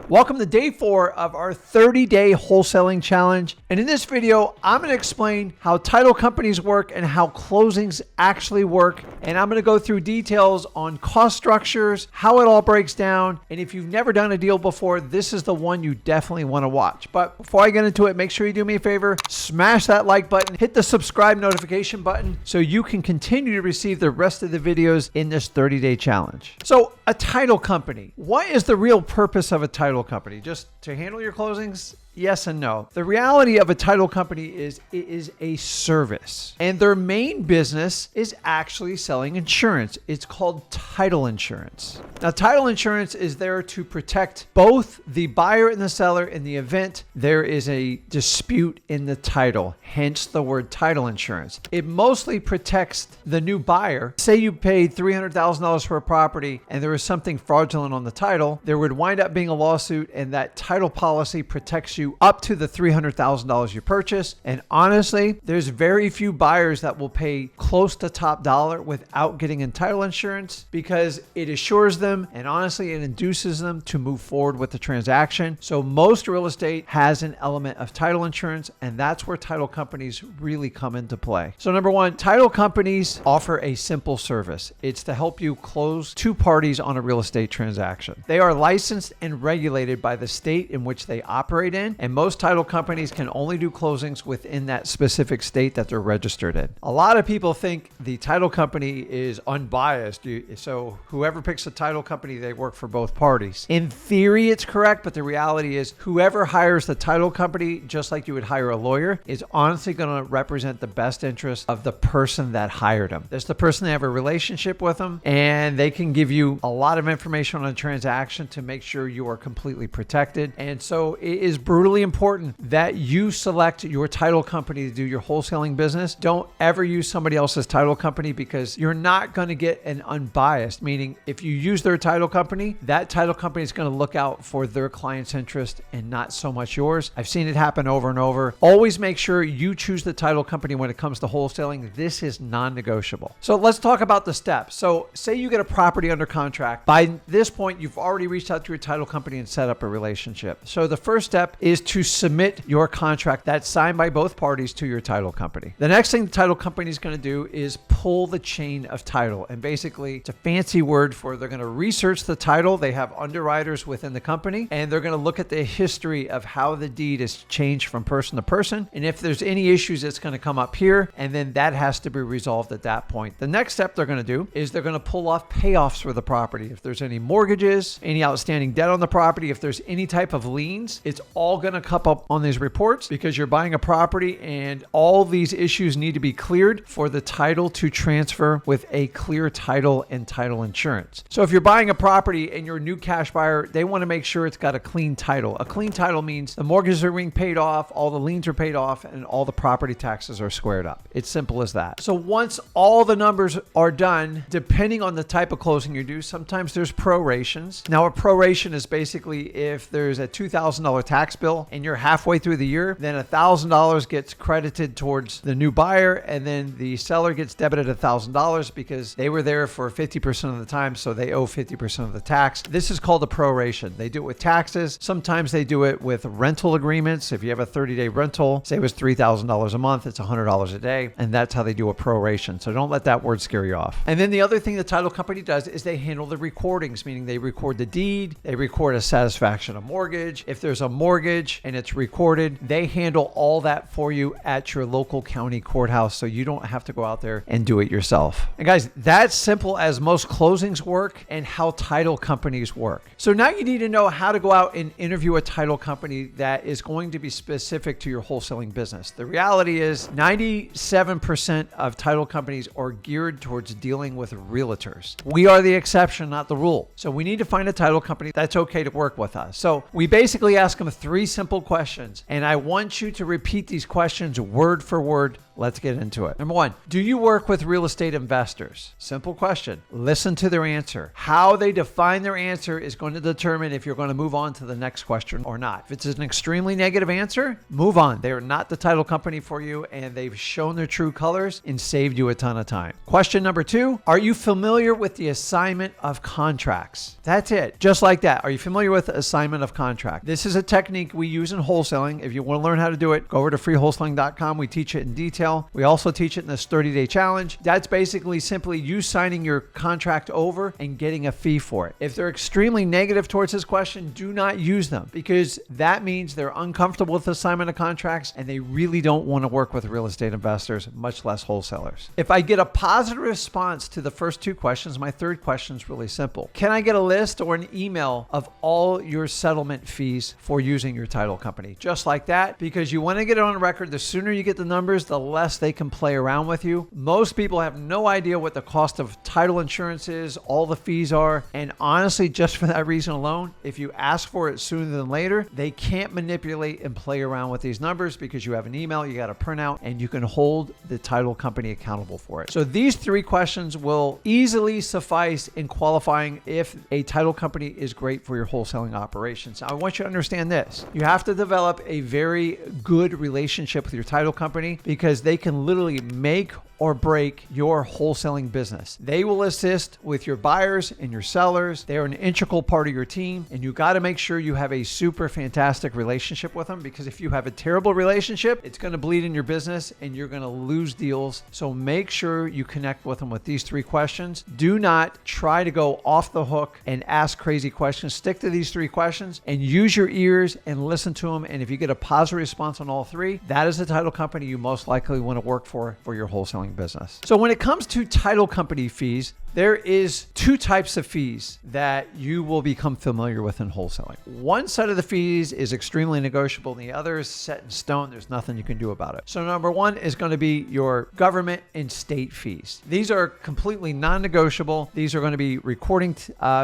Welcome to day 4 of our 30-day wholesaling challenge. And in this video, I'm going to explain how title companies work and how closings actually work. And I'm going to go through details on cost structures, how it all breaks down. And if you've never done a deal before, this is the one you definitely want to watch. But before I get into it, make sure you do me a favor, smash that like button, hit the subscribe notification button so you can continue to receive the rest of the videos in this 30-day challenge. So a title company, what is the real purpose of a title company? Just to handle your closings? Yes and no. The reality of a title company is it is a service, and their main business is actually selling insurance. It's called title insurance. Now, title insurance is there to protect both the buyer and the seller in the event there is a dispute in the title, hence the word title insurance. It mostly protects the new buyer. Say you paid $300,000 for a property and there was something fraudulent on the title, there would wind up being a lawsuit, and that title policy protects you up to the $300,000 you purchase. And honestly, there's very few buyers that will pay close to top dollar without getting in title insurance, because it assures them, and honestly, it induces them to move forward with the transaction. So most real estate has an element of title insurance, and that's where title companies really come into play. So number one, title companies offer a simple service. It's to help you close two parties on a real estate transaction. They are licensed and regulated by the state in which they operate in, and most title companies can only do closings within that specific state that they're registered in. A lot of people think the title company is unbiased. So whoever picks a title company, they work for both parties. In theory, it's correct, but the reality is whoever hires the title company, just like you would hire a lawyer, is honestly going to represent the best interest of the person that hired them. That's the person they have a relationship with them, and they can give you a lot of information on a transaction to make sure you are completely protected. And so it is brutally important that you select your title company to do your wholesaling business. Don't ever use somebody else's title company, because you're not going to get an unbiased, meaning if you use their title company, that title company is going to look out for their client's interest and not so much yours. I've seen it happen over and over. Always make sure you choose the title company when it comes to wholesaling. This is non-negotiable. So let's talk about the steps. So say you get a property under contract. By this point, you've already reached out to your title company and set up a relationship. So the first step is to submit your contract that's signed by both parties to your title company. The next thing the title company is going to do is pull the chain of title. And basically, it's a fancy word for they're going to research the title. They have underwriters within the company, and they're going to look at the history of how the deed has changed from person to person. And if there's any issues, it's going to come up here, and then that has to be resolved at that point. The next step they're going to do is they're going to pull off payoffs for the property. If there's any mortgages, any outstanding debt on the property, if there's any type of liens, it's all going to come up on these reports, because you're buying a property and all these issues need to be cleared for the title to transfer with a clear title and title insurance. So if you're buying a property and you're a new cash buyer, they want to make sure it's got a clean title. A clean title means the mortgages are being paid off, all the liens are paid off, and all the property taxes are squared up. It's simple as that. So once all the numbers are done, depending on the type of closing you do, sometimes there's prorations. Now, a proration is basically if there's a $2,000 tax bill and you're halfway through the year, then $1,000 gets credited towards the new buyer, and then the seller gets debited $1,000 because they were there for 50% of the time, so they owe 50% of the tax. This is called a proration. They do it with taxes. Sometimes they do it with rental agreements. If you have a 30-day rental, say it was $3,000 a month, it's $100 a day, and that's how they do a proration. So don't let that word scare you off. And then the other thing the title company does is they handle the recordings, meaning they record the deed, they record a satisfaction of mortgage. If there's a mortgage and it's recorded, they handle all that for you at your local county courthouse, so you don't have to go out there and do it yourself. And guys, that's simple as most closings work and how title companies work. So now you need to know how to go out and interview a title company that is going to be specific to your wholesaling business. The reality is 97% of title companies are geared towards dealing with realtors. We are the exception, not the rule. So we need to find a title company that's okay to work with us. So we basically ask them 3 simple questions, and I want you to repeat these questions word for word let's get into it. Number one, do you work with real estate investors? Simple question. Listen to their answer. How they define their answer is going to determine if you're going to move on to the next question or not. If it's an extremely negative answer, move on. They are not the title company for you, and they've shown their true colors and saved you a ton of time. Question number two, are you familiar with the assignment of contracts? That's it. Just like that. Are you familiar with assignment of contract? This is a technique we use in wholesaling. If you want to learn how to do it, go over to freewholesaling.com. We teach it in detail. We also teach it in this 30-day challenge. That's basically simply you signing your contract over and getting a fee for it. If they're extremely negative towards this question, do not use them, because that means they're uncomfortable with assignment of contracts and they really don't want to work with real estate investors, much less wholesalers. If I get a positive response to the first two questions, my third question is really simple. Can I get a list or an email of all your settlement fees for using your title company? Just like that, because you want to get it on record. The sooner you get the numbers, the less they can play around with you. Most people have no idea what the cost of title insurance is, all the fees are, and honestly, just for that reason alone, if you ask for it sooner than later, they can't manipulate and play around with these numbers because you have an email, you got a printout, and you can hold the title company accountable for it. So these three questions will easily suffice in qualifying if a title company is great for your wholesaling operations. Now, I want you to understand this. You have to develop a very good relationship with your title company, because they can literally make or break your wholesaling business. They will assist with your buyers and your sellers. They are an integral part of your team, and you got to make sure you have a super fantastic relationship with them, because if you have a terrible relationship, it's going to bleed in your business and you're going to lose deals. So make sure you connect with them with these three questions. Do not try to go off the hook and ask crazy questions. Stick to these three questions and use your ears and listen to them. And if you get a positive response on all three, that is the title company you most likely want to work for your wholesaling business. So when it comes to title company fees, there is two types of fees that you will become familiar with in wholesaling. One set of the fees is extremely negotiable, and the other is set in stone. There's nothing you can do about it. So number one is going to be your government and state fees. These are completely non-negotiable. These are going to be recording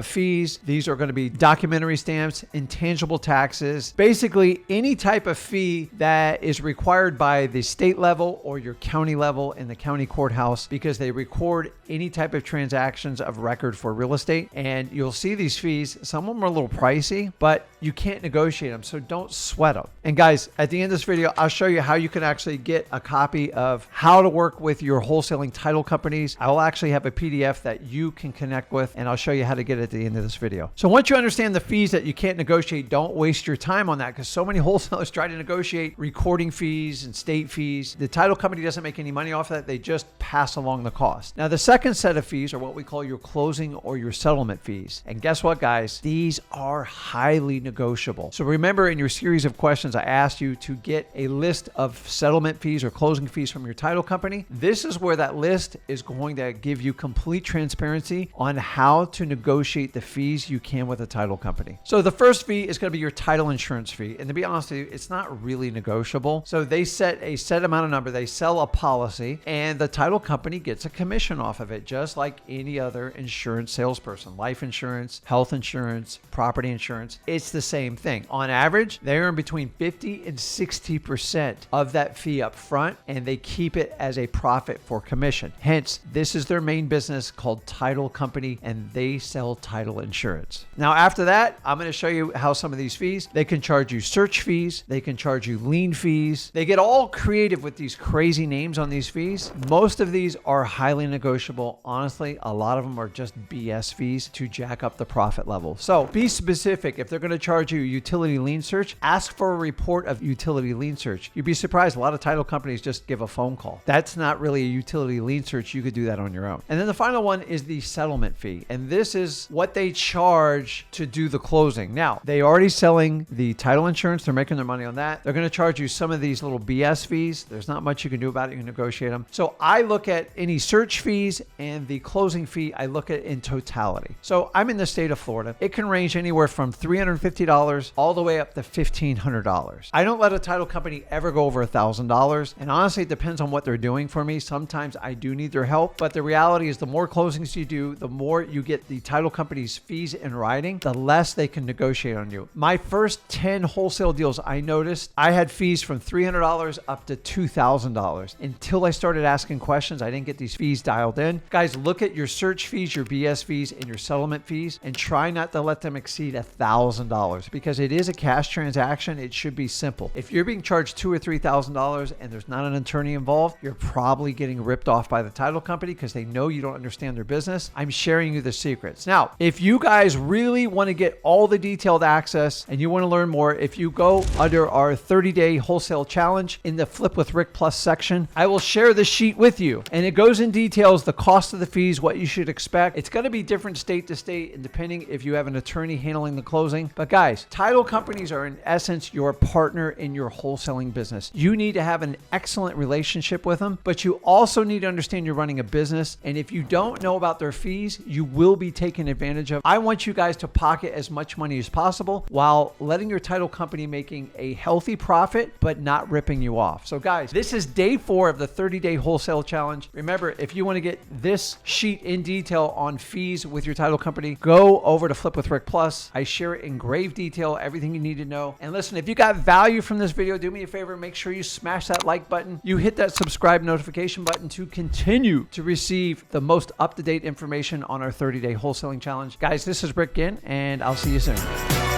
fees. These are going to be documentary stamps, intangible taxes, basically any type of fee that is required by the state level or your county level in the county courthouse, because they record any type of transactions of record for real estate. And you'll see these fees. Some of them are a little pricey, but you can't negotiate them, so don't sweat them. And guys, at the end of this video, I'll show you how you can actually get a copy of how to work with your wholesaling title companies. I will actually have a PDF that you can connect with, and I'll show you how to get it at the end of this video. So once you understand the fees that you can't negotiate, don't waste your time on that, because so many wholesalers try to negotiate recording fees and state fees. The title company doesn't make any money off that. They just pass along the cost. Now, the second set of fees are what we call your closing or your settlement fees. And guess what, guys? These are highly negotiable. So remember, in your series of questions, I asked you to get a list of settlement fees or closing fees from your title company. This is where that list is going to give you complete transparency on how to negotiate the fees you can with a title company. So the first fee is going to be your title insurance fee. And to be honest with you, it's not really negotiable. So they set a set amount of number. They sell a policy, and the title company gets a commission off of it, just like any other insurance salesperson. Life insurance, health insurance, property insurance, it's the same thing. On average, they earn between 50 and 60% of that fee up front, and they keep it as a profit for commission. Hence, this is their main business called title company, and they sell title insurance. Now, after that, I'm going to show you how some of these fees, they can charge you search fees, they can charge you lien fees. They get all creative with these crazy names on these fees. Most of these are highly negotiable. Honestly, a lot of them are just BS fees to jack up the profit level. So be specific. If they're going to charge you utility lien search, ask for a report of utility lien search. You'd be surprised. A lot of title companies just give a phone call. That's not really a utility lien search. You could do that on your own. And then the final one is the settlement fee. And this is what they charge to do the closing. Now, they already selling the title insurance. They're making their money on that. They're going to charge you some of these little BS fees. There's not much you can do about it. You can negotiate them. So I look look at any search fees and the closing fee. I look at in totality. So I'm in the state of Florida. It can range anywhere from $350 all the way up to $1,500. I don't let a title company ever go over $1,000. And honestly, it depends on what they're doing for me. Sometimes I do need their help, but the reality is the more closings you do, the more you get the title company's fees in writing, the less they can negotiate on you. My first 10 wholesale deals, I noticed I had fees from $300 up to $2,000. Until I started asking questions, I didn't get these fees dialed in. Guys, look at your search fees, your BS fees, and your settlement fees, and try not to let them exceed $1,000 because it is a cash transaction. It should be simple. If you're being charged $2,000 or $3,000 and there's not an attorney involved, you're probably getting ripped off by the title company because they know you don't understand their business. I'm sharing you the secrets. Now, if you guys really want to get all the detailed access and you want to learn more, if you go under our 30-day wholesale challenge in the Flip with Rick Plus section, I will share the sheet with you. And it goes in details, the cost of the fees, what you should expect. It's going to be different state to state and depending if you have an attorney handling the closing. But guys, title companies are in essence your partner in your wholesaling business. You need to have an excellent relationship with them, but you also need to understand you're running a business. And if you don't know about their fees, you will be taken advantage of. I want you guys to pocket as much money as possible while letting your title company making a healthy profit, but not ripping you off. So guys, this is day 4 of the 30-day wholesale challenge. Remember, if you want to get this sheet in detail on fees with your title company, go over to Flip with Rick Plus. I share it in grave detail, everything you need to know. And listen, if you got value from this video, do me a favor, make sure you smash that like button. You hit that subscribe notification button to continue to receive the most up-to-date information on our 30-day wholesaling challenge. Guys, this is Rick Ginn, and I'll see you soon.